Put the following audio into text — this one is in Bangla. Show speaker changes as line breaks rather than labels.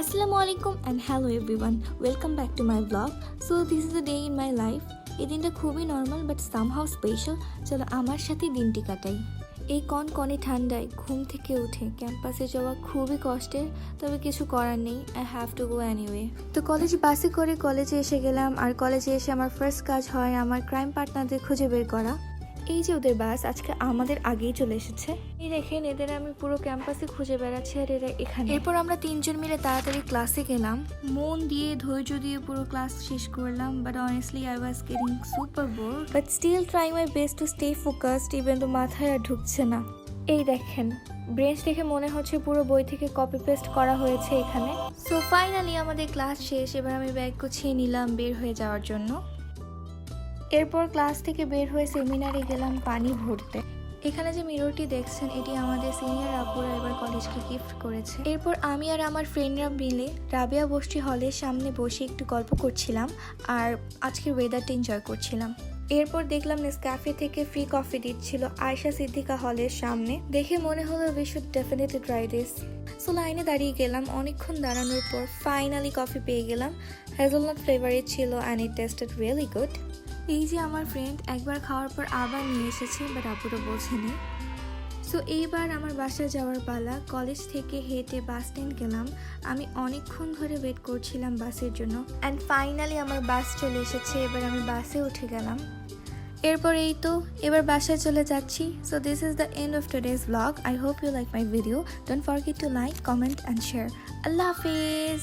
Assalamualaikum and hello everyone. Welcome back to my vlog. So this is a day in my life. এই দিনটা খুবই নর্মাল বাট সামহাউ স্পেশাল। চলো আমার সাথে দিনটি কাটাই। এই কনকনে ঠান্ডায় ঘুম থেকে উঠে ক্যাম্পাসে যাওয়া খুবই কষ্টের, তবে কিছু করার নেই। I have to go anyway. তো কলেজ বাসে করে কলেজে এসে গেলাম, আর কলেজে এসে আমার ফার্স্ট কাজ হয় আমার ক্রাইম পার্টনারদের খুঁজে বের করা। এই যে ওদের বাস আজকে আমাদের আগেই চলে এসেছে। এই দেখেন এদের আমি পুরো ক্যাম্পাসে খুঁজে বেড়াচ্ছি আর এরা এখানে। এরপর আমরা তিনজন মিলে তাড়াতাড়ি ক্লাসে গেলাম, মন দিয়ে ধৈর্য দিয়ে পুরো ক্লাস শেষ করলাম। But honestly I was getting super bore, but still trying my best to stay focused even though মাথায় আর ঢুকছে না। এই দেখেন ব্রেঞ্চ দেখে মনে হচ্ছে পুরো বই থেকে কপি পেস্ট করা হয়েছে এখানে। সো ফাইনালি আমাদের ক্লাস শেষ। এবার আমি ব্যাগ গুছিয়ে নিলাম বের হয়ে যাওয়ার জন্য। এরপর ক্লাস থেকে বের হয়ে সেমিনারে গেলাম পানি ভরতে। এখানে যে মিররটি দেখছেন এটি আমাদের সিনিয়র আপুরা এবার কলেজকে গিফট করেছে। এরপর আমি আর আমার ফ্রেন্ডরা মিলে রাবিয়া বস্তি হলের সামনে বসে একটু গল্প করছিলাম আর আজকের ওয়েদারটা এনজয় করছিলাম। এরপর দেখলাম নেসক্যাফে থেকে ফ্রি কফি দিচ্ছিল আয়শা সিদ্দিকা হলের সামনে। দেখে মনে হলো we should definitely try this. So লাইনে দাঁড়িয়ে গেলাম, অনেকক্ষণ দাঁড়ানোর পর ফাইনালি কফি পেয়ে গেলাম। হ্যাজেলনাট ফ্লেভারের ছিল and it tasted really good. এই যে আমার ফ্রেন্ড একবার খাওয়ার পর আবার নিয়ে এসেছে, বাট আপুরা বোঝেনি। সো এইবার আমার বাসায় যাওয়ার পালা। কলেজ থেকে হেঁটে বাস স্ট্যান্ড গেলাম। আমি অনেকক্ষণ ধরে ওয়েট করছিলাম বাসের জন্য অ্যান্ড ফাইনালি আমার বাস চলে এসেছে। এবার আমি বাসে উঠে গেলাম। এরপর এই তো এবার বাসায় চলে যাচ্ছি। So this is the end of today's blog. I hope you like my video. Don't forget to like, comment and share. আল্লাহ হাফিজ।